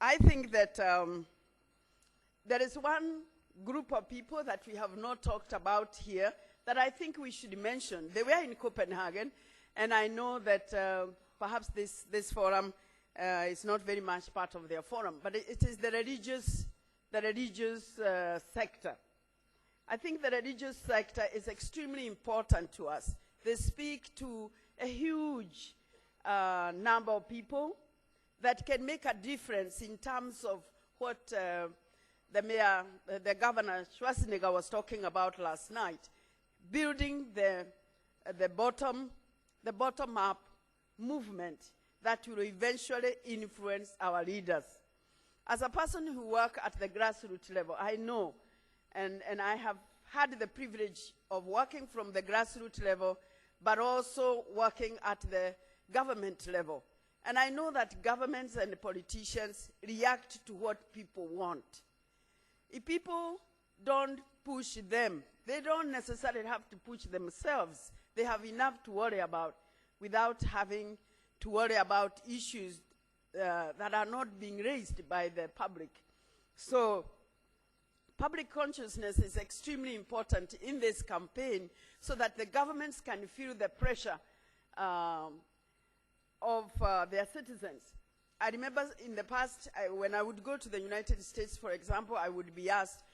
I think that there is one group of people that we have not talked about here that I think we should mention. They were in Copenhagen, and I know that perhaps this forum is not very much part of their forum, but it is the religious sector. I think the religious sector is extremely important to us. They speak to a huge number of people that can make a difference in terms of what the Governor Schwarzenegger was talking about last night, building the bottom-up movement that will eventually influence our leaders. As a person who works at the grassroots level, I know, and I have had the privilege of working from the grassroots level, but also working at the government level. And I know that governments and politicians react to what people want. If people don't push them, they don't necessarily have to push themselves. They have enough to worry about without having to worry about issues that are not being raised by the public. So public consciousness is extremely important in this campaign so that the governments can feel the pressure of their citizens. I remember in the past, when I would go to the United States, for example, I would be asked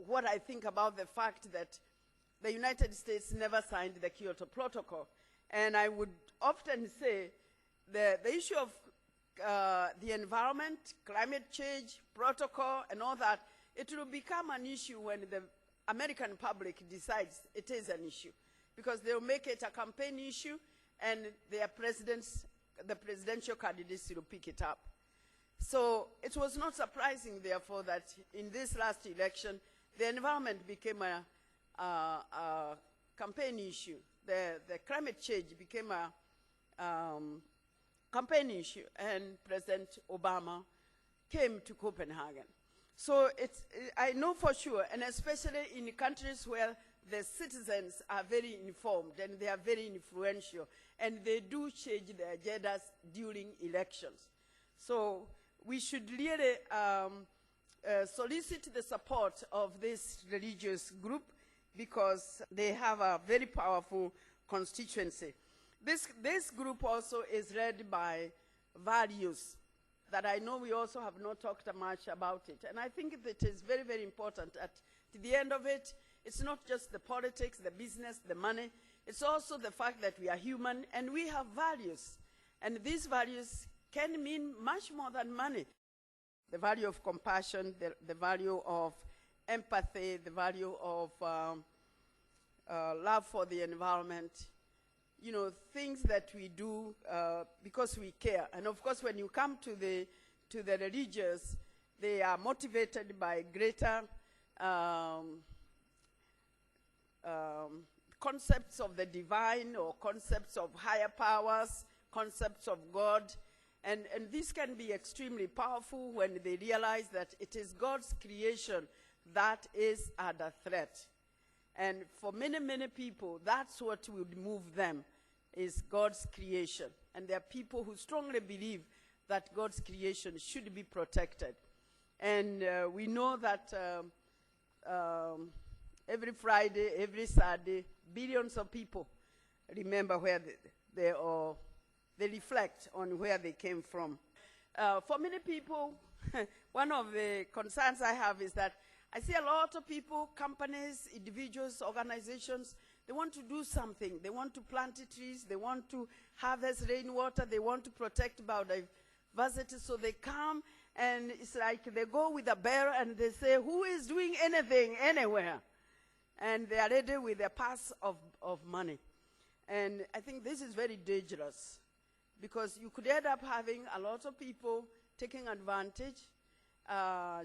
what I think about the fact that the United States never signed the Kyoto Protocol. And I would often say the issue of the environment, climate change, protocol, and all that, it will become an issue when the American public decides it is an issue, because they'll make it a campaign issue, and their the presidential candidates will pick it up. So it was not surprising, therefore, that in this last election, the environment became a campaign issue. The climate change became a campaign issue, and President Obama came to Copenhagen. So I know for sure, and especially in countries where the citizens are very informed and they are very influential, and they do change their agendas during elections. So we should really solicit the support of this religious group, because they have a very powerful constituency. This group also is led by values that I know we also have not talked much about it. And I think that it is very, very important. At the end of it, it's not just the politics, the business, the money. It's also the fact that we are human and we have values. And these values can mean much more than money. The value of compassion, the value of empathy, the value of love for the environment, you know, things that we do because we care. And of course, when you come to the religious, they are motivated by greater concepts of the divine, or concepts of higher powers, concepts of God. And this can be extremely powerful when they realize that it is God's creation that is under threat. And for many, many people, that's what would move them, is God's creation. And there are people who strongly believe that God's creation should be protected. And we know that every Friday, every Saturday, billions of people remember where they reflect on where they came from. For many people, one of the concerns I have is that I see a lot of people, companies, individuals, organizations, they want to do something. They want to plant trees, they want to harvest rainwater, they want to protect biodiversity, so they come and it's like they go with a bear and they say, who is doing anything anywhere? And they are ready with a pass of money. And I think this is very dangerous, because you could end up having a lot of people taking advantage,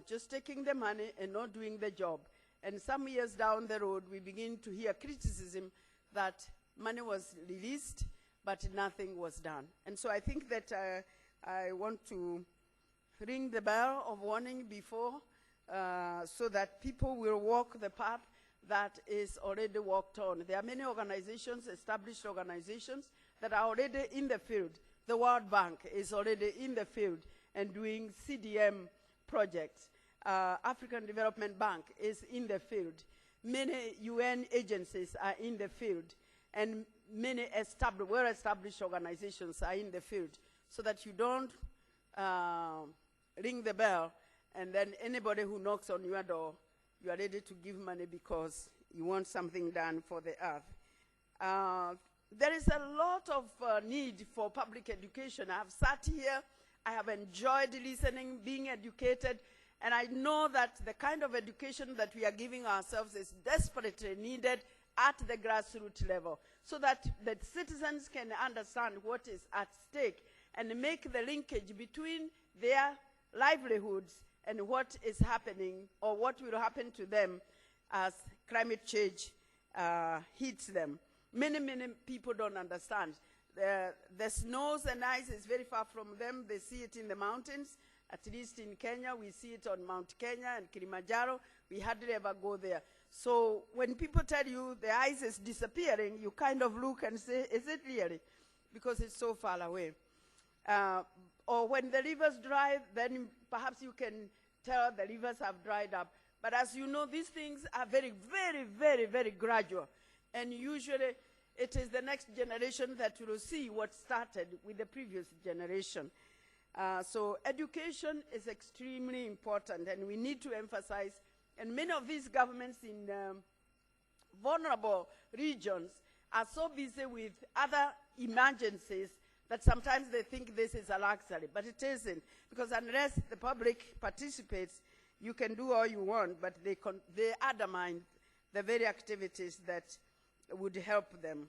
just taking the money and not doing the job. And some years down the road, we begin to hear criticism that money was released, but nothing was done. And so I think that I want to ring the bell of warning before, so that people will walk the path that is already walked on. There are many organizations, established organizations, that are already in the field. The World Bank is already in the field, and doing CDM projects. African Development Bank is in the field. Many UN agencies are in the field, and many well-established organizations are in the field, so that you don't ring the bell and then anybody who knocks on your door, you are ready to give money because you want something done for the earth. There is a lot of need for public education. I have sat here, I have enjoyed listening, being educated, and I know that the kind of education that we are giving ourselves is desperately needed at the grassroots level, so that the citizens can understand what is at stake and make the linkage between their livelihoods and what is happening or what will happen to them as climate change hits them. Many people don't understand. The snows and ice is very far from them. They see it in the mountains. At least in Kenya, we see it on Mount Kenya and Kilimanjaro. We hardly ever go there. So when people tell you the ice is disappearing, you kind of look and say, is it really? Because it's so far away. Or when the rivers dry, then perhaps you can tell the rivers have dried up. But as you know, these things are very, very, very, very gradual. And usually it is the next generation that will see what started with the previous generation. So education is extremely important, and we need to emphasize, and many of these governments in vulnerable regions are so busy with other emergencies that sometimes they think this is a luxury, but it isn't, because unless the public participates, you can do all you want, but they undermine the very activities that would help them.